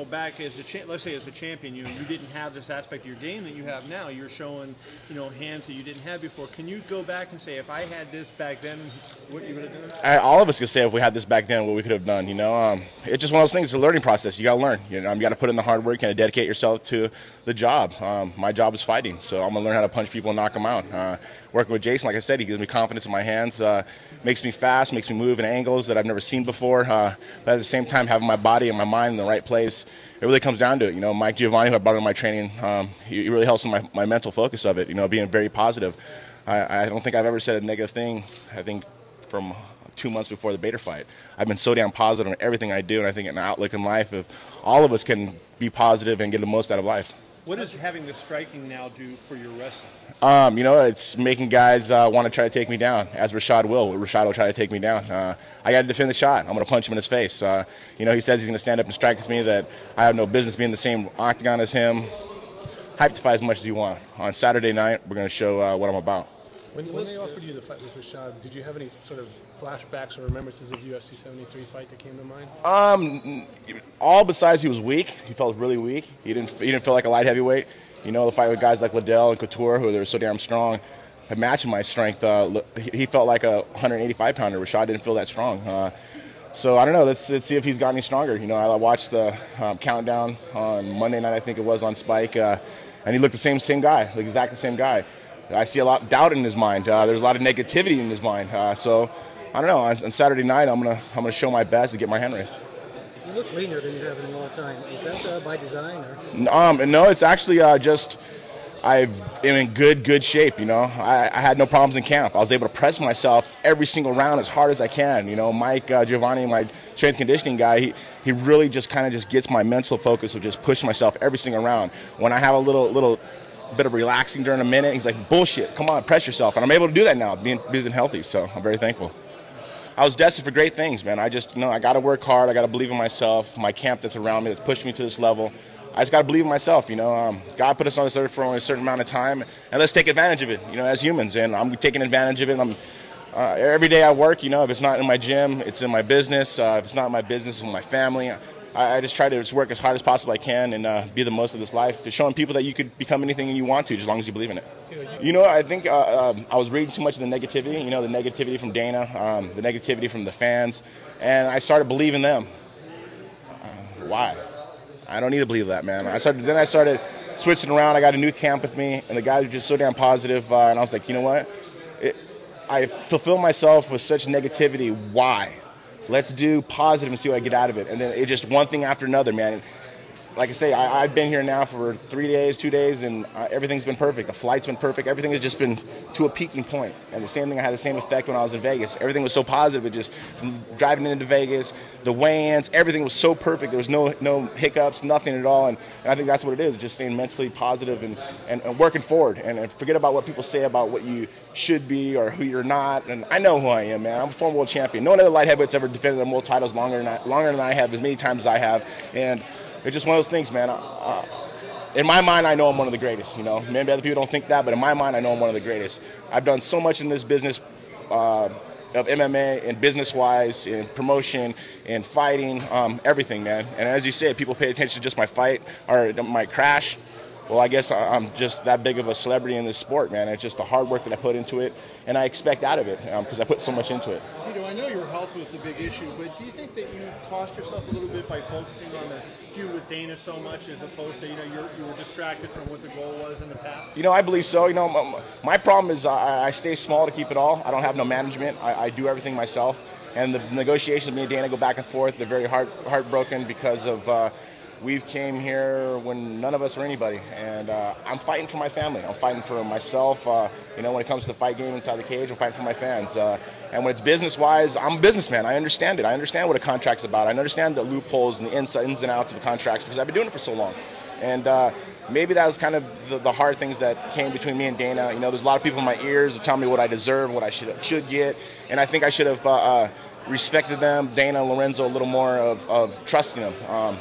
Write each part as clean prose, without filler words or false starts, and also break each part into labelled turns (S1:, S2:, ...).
S1: back as let's say as a champion, you didn't have this aspect of your game that you have now. You're showing, hands that you didn't have before. Can you go back and say, if I had this back then, what you would have done?
S2: All of us could say if we had this back then, what we could have done. It's just one of those things. It's a learning process. You got to learn. You got to put in the hard work and dedicate yourself to the job. My job is fighting, so I'm gonna learn how to punch people and knock them out. Working with Jason, like I said, he gives me confidence in my hands, makes me fast, makes me move in angles that I've never seen before. But at the same time, having my body and my mind in the right place, it really comes down to it. Mike Giovanni, who I brought into my training, he really helps in my mental focus of it. Being very positive. I don't think I've ever said a negative thing. I think from 2 months before the Bader fight, I've been so damn positive in everything I do, and I think an outlook in life, if all of us can be positive and get the most out of life.
S1: What does having the striking now do for your wrestling?
S2: It's making guys want to try to take me down, as Rashad will. Rashad will try to take me down. I got to defend the shot. I'm going to punch him in his face. He says he's going to stand up and strike at me, that I have no business being in the same octagon as him. Hype to fight as much as you want. On Saturday night, we're going to show what I'm about.
S3: When they offered you the fight with Rashad, did you have any sort of flashbacks or remembrances of UFC 73 fight that came to mind?
S2: All besides he was weak. He felt really weak. He didn't feel like a light heavyweight. The fight with guys like Liddell and Couture, who they were so damn strong, had matching my strength. He felt like a 185-pounder. Rashad didn't feel that strong. So I don't know. Let's see if he's got any stronger. I watched the countdown on Monday night, I think it was, on Spike, and he looked the same guy, like exactly the same guy. I see a lot of doubt in his mind. There's a lot of negativity in his mind. So I don't know. On Saturday night, I'm gonna show my best to get my hand raised.
S4: You look leaner than you have in a long time. Is that by design?
S2: Or? No, it's actually just I'm in good shape. I had no problems in camp. I was able to press myself every single round as hard as I can. Mike Giovanni, my strength conditioning guy, he really just kind of just gets my mental focus of just pushing myself every single round. When I have a little bit of relaxing during a minute, he's like, bullshit, come on, press yourself. And I'm able to do that now, being busy and healthy, so I'm very thankful. I was destined for great things, man. I just, I got to work hard. I got to believe in myself. My camp that's around me that's pushed me to this level. I just got to believe in myself, God put us on this earth for only a certain amount of time, and let's take advantage of it, as humans. And I'm taking advantage of it. Every day I work, if it's not in my gym, it's in my business. If it's not in my business, it's with my family. I just try to just work as hard as possible I can and be the most of this life, to showing people that you could become anything you want to, as long as you believe in it. I think I was reading too much of the negativity, the negativity from Dana, the negativity from the fans, and I started believing them. Why? I don't need to believe that, man. I started switching around. I got a new camp with me, and the guys were just so damn positive, and I was like, you know what? I fulfill myself with such negativity. Why? Let's do positive and see what I get out of it. And then it just one thing after another, man. Like I say, I've been here now for 3 days, 2 days, and everything's bing perfect. The flight's been perfect. Everything has just been to a peaking point. And the same thing, I had the same effect when I was in Vegas. Everything was so positive. It just, from driving into Vegas, the weigh-ins, everything was so perfect. There was no hiccups, nothing at all. And I think that's what it is, just staying mentally positive and working forward. And forget about what people say about what you should be or who you're not. And I know who I am, man. I'm a former world champion. No one other light heavyweight's ever defended their world titles longer than I have, as many times as I have. And it's just one of those things, man. In my mind, I know I'm one of the greatest. Maybe other people don't think that, but in my mind, I know I'm one of the greatest. I've done so much in this business of MMA and business-wise, in promotion, in fighting, everything, man. And as you said, people pay attention to just my fight or my crash. Well, I guess I'm just that big of a celebrity in this sport, man. It's just the hard work that I put into it, and I expect out of it because I put so much into it.
S1: Tito, I know your health was the big issue, but do you think that you cost yourself a little bit by focusing on the feud with Dana so much, as opposed to, you were distracted from what the goal was in the past?
S2: I believe so. My problem is I stay small to keep it all. I don't have no management. I do everything myself. And the negotiations with me and Dana go back and forth. They're very heartbroken because of we came here when none of us were anybody, and I'm fighting for my family. I'm fighting for myself. When it comes to the fight game inside the cage, I'm fighting for my fans. And when it's business-wise, I'm a businessman. I understand it. I understand what a contract's about. I understand the loopholes and the ins and outs of the contracts because I've been doing it for so long. And maybe that was kind of the hard things that came between me and Dana. There's a lot of people in my ears who tell me what I deserve, what I should get, and I think I should have respected them, Dana and Lorenzo, a little more of trusting them.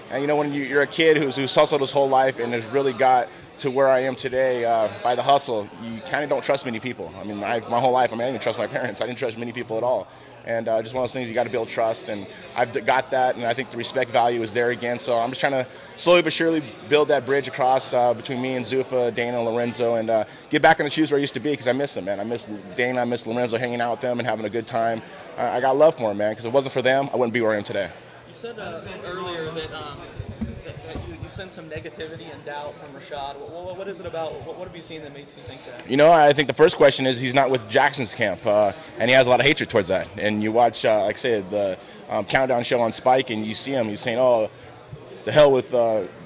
S2: And when you're a kid who's hustled his whole life and has really got to where I am today by the hustle, you kind of don't trust many people. My whole life, I didn't even trust my parents. I didn't trust many people at all. And just one of those things you got to build trust, and I've got that, and I think the respect value is there again. So I'm just trying to slowly but surely build that bridge across between me and Zuffa, Dana, and Lorenzo, and get back in the shoes where I used to be, because I miss them, man. I miss Dana, I miss Lorenzo, hanging out with them and having a good time. I got love for them, man, because if it wasn't for them, I wouldn't be where I am today.
S5: You said earlier that you sense some negativity and doubt from Rashad. What is it about? What have you seen that makes you think that?
S2: You know, I think the first question is he's not with Jackson's camp, and he has a lot of hatred towards that. And you watch, like I said, the Countdown show on Spike, and you see him. He's saying, "Oh, the hell with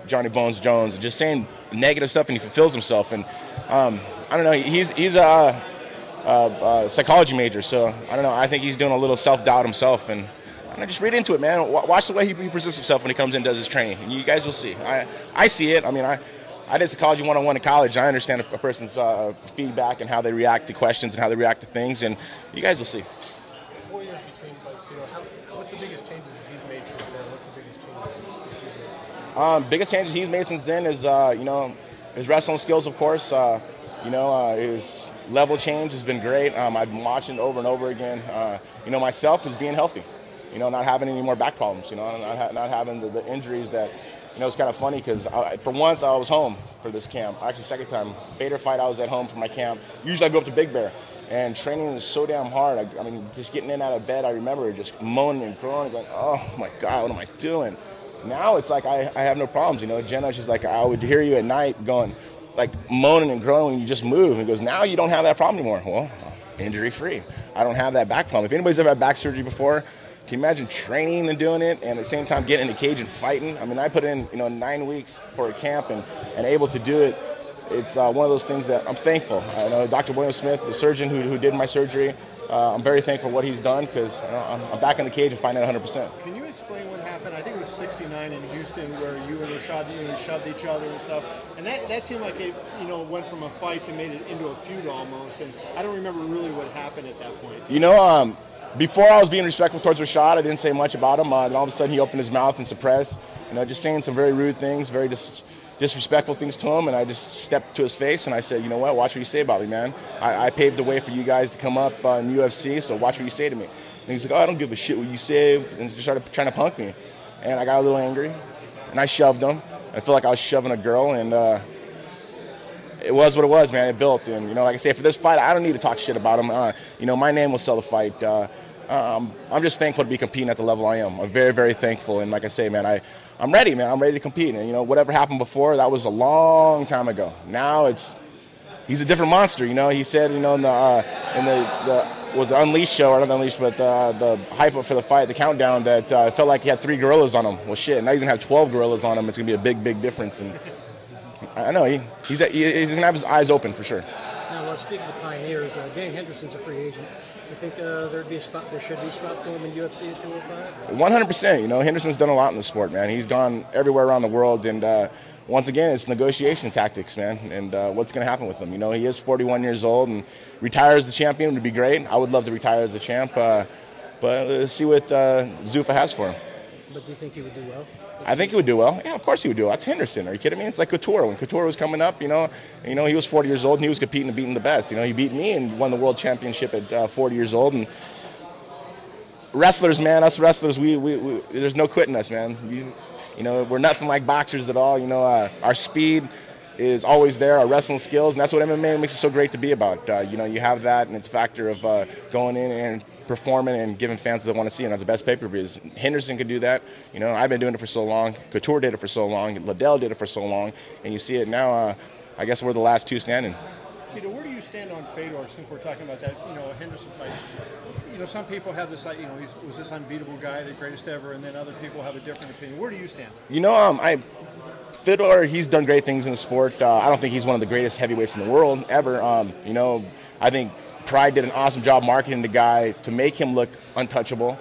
S2: Johnny Bones Jones," and just saying negative stuff, and he fulfills himself. And I don't know, he's a psychology major, so I don't know. I think he's doing a little self-doubt himself, and just read into it, man. Watch the way he presents himself when he comes in and does his training, and you guys will see. I see it. I mean, I did psychology 101 in college. I understand a person's feedback and how they react to questions and how they react to things, and you guys will see.
S3: 4 years between fights, what's the biggest changes he's made since then? What's the biggest changes you've made since then?
S2: Biggest changes he's made since then is, his wrestling skills, of course. His level change has been great. I've been watching it over and over again. Myself is being healthy. Not having any more back problems, not having the injuries that, it's kind of funny because for once I was home for this camp. Actually, second time. Bader fight, I was at home for my camp. Usually I go up to Big Bear, and training is so damn hard. I mean, just getting in out of bed, I remember just moaning and groaning, going, oh my God, what am I doing? Now it's like I have no problems, Jenna, she's like, I would hear you at night going, like moaning and groaning when you just move. And goes, now you don't have that problem anymore. Well, injury-free. I don't have that back problem. If anybody's ever had back surgery before, can you imagine training and doing it and at the same time getting in the cage and fighting? I mean, I put in, 9 weeks for a camp and able to do it. It's one of those things that I'm thankful. I know Dr. William Smith, the surgeon who did my surgery, I'm very thankful for what he's done because I'm back in the cage and fighting at 100%.
S1: Can you explain what happened? I think it was 69 in Houston where you and Rashad shoved each other and stuff. And that seemed like it went from a fight to made it into a feud almost. And I don't remember really what happened at that point.
S2: Before I was being respectful towards Rashad, I didn't say much about him. Then all of a sudden he opened his mouth and suppressed, just saying some very rude things, very disrespectful things to him. And I just stepped to his face and I said, you know what, watch what you say about me, man. I paved the way for you guys to come up in UFC, so watch what you say to me. And he's like, oh, I don't give a shit what you say. And he started trying to punk me. And I got a little angry and I shoved him. I felt like I was shoving a girl, and it was what it was, man. It built, and like I say, for this fight, I don't need to talk shit about him. My name will sell the fight. I'm just thankful to be competing at the level I am. I'm very, very thankful, and like I say, man, I'm ready, man. I'm ready to compete. And whatever happened before, that was a long time ago. Now he's a different monster. He said, in the was it Unleashed show, or not Unleashed, but the hype up for the fight, the countdown, that it felt like he had 3 gorillas on him. Well, shit, now he's gonna have 12 gorillas on him. It's gonna be a big, big difference. And I know he's gonna have his eyes open for sure.
S4: Now, speaking of pioneers, Dan Henderson's a free agent. You think there should be a spot for him in UFC at 205?
S2: 100%. Henderson's done a lot in the sport, man. He's gone everywhere around the world, and once again, it's negotiation tactics, man. And what's going to happen with him? He is 41 years old, and retire as the champion would be great. I would love to retire as the champ, but let's see what Zuffa has for him.
S4: But do you think he would do well?
S2: I think he would do well. Yeah, of course he would do well. That's Henderson. Are you kidding me? It's like Couture. When Couture was coming up, he was 40 years old and he was competing and beating the best. He beat me and won the world championship at 40 years old. And wrestlers, man, us wrestlers, we there's no quitting us, man. We're nothing like boxers at all. Our speed is always there, our wrestling skills, and that's what MMA makes it so great to be about. You have that, and it's a factor of going in and performing and giving fans what they want to see, and that's the best pay-per-views. Henderson could do that. I've been doing it for so long. Couture did it for so long. Liddell did it for so long, and you see it now. I guess we're the last two standing.
S1: Tito, where do you stand on Fedor, since we're talking about that, Henderson fight? Some people have this, was this unbeatable guy, the greatest ever, and then other people have a different opinion. Where do you stand?
S2: Fedor, he's done great things in the sport. I don't think he's one of the greatest heavyweights in the world ever. I think Pride did an awesome job marketing the guy to make him look untouchable.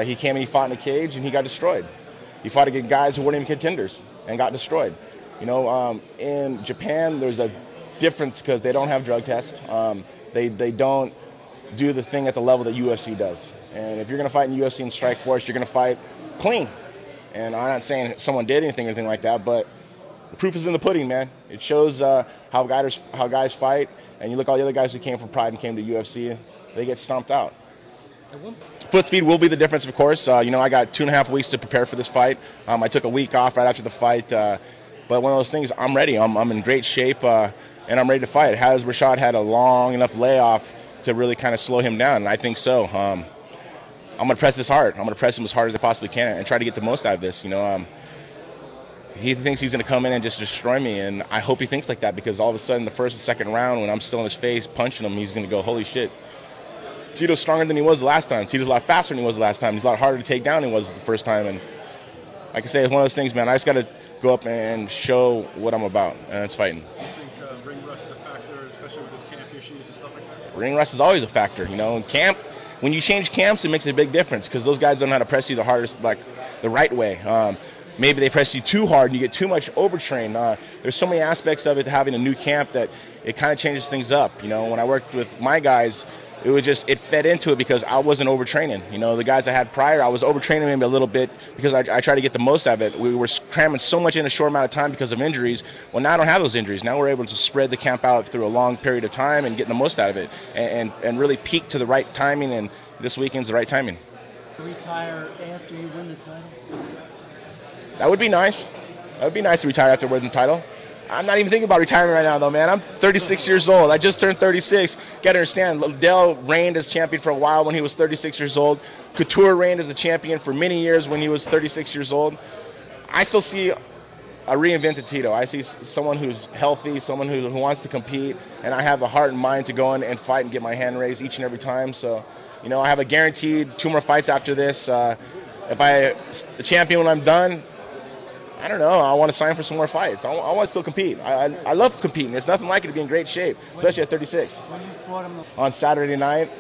S2: He came and he fought in the cage and he got destroyed. He fought against guys who weren't even contenders and got destroyed. In Japan, there's a difference because they don't have drug tests. They don't do the thing at the level that UFC does. And if you're going to fight in UFC and Strikeforce, you're going to fight clean. And I'm not saying someone did anything or anything like that, but the proof is in the pudding, man. It shows how guys fight. And you look at all the other guys who came from Pride and came to UFC, they get stomped out. Foot speed will be the difference, of course. You know, I got 2.5 weeks to prepare for this fight. I took a week off right after the fight, but one of those things, I'm ready. I'm in great shape, and I'm ready to fight. Has Rashad had a long enough layoff to really kind of slow him down? And I think so. I'm going to press this hard. I'm going to press him as hard as I possibly can and try to get the most out of this. You know, he thinks he's going to come in and just destroy me, and I hope he thinks like that, because all of a sudden the first and second round, when I'm still in his face punching him, he's going to go, holy shit. Tito's stronger than he was the last time. Tito's a lot faster than he was the last time. He's a lot harder to take down than he was the first time. And like I say, it's one of those things, man. I just got to go up and show what I'm about, and it's fighting.
S6: Do you think ring rust is a factor, especially with this camp issues and stuff like that?
S2: Ring rust is always a factor. You know, camp, when you change camps, it makes a big difference, because those guys don't know how to press you the hardest, like the right way. Maybe they press you too hard and you get too much overtrained. There's so many aspects of it, having a new camp, that it kind of changes things up. You know, when I worked with my guys, it fed into it because I wasn't overtraining. You know, the guys I had prior, I was overtraining maybe a little bit because I tried to get the most out of it. We were cramming so much in a short amount of time because of injuries. Well, now I don't have those injuries. Now we're able to spread the camp out through a long period of time and getting the most out of it, and really peak to the right timing, and this weekend's the right timing.
S7: To retire after you win the title?
S2: That would be nice. That would be nice to retire after winning the title. I'm not even thinking about retirement right now, though, man. I'm 36 years old. I just turned 36. Got to understand, Liddell reigned as champion for a while when he was 36 years old. Couture reigned as a champion for many years when he was 36 years old. I still see a reinvented Tito. I see someone who's healthy, someone who wants to compete, and I have the heart and mind to go in and fight and get my hand raised each and every time. So, you know, I have a guaranteed 2 more fights after this. If I'm the champion when I'm done, I don't know. I want to sign for some more fights. I want to still compete. I love competing. There's nothing like it to be in great shape, especially at 36.
S7: When you fought him
S2: On Saturday night,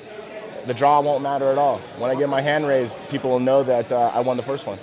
S2: the draw won't matter at all. When I get my hand raised, people will know that I won the first one.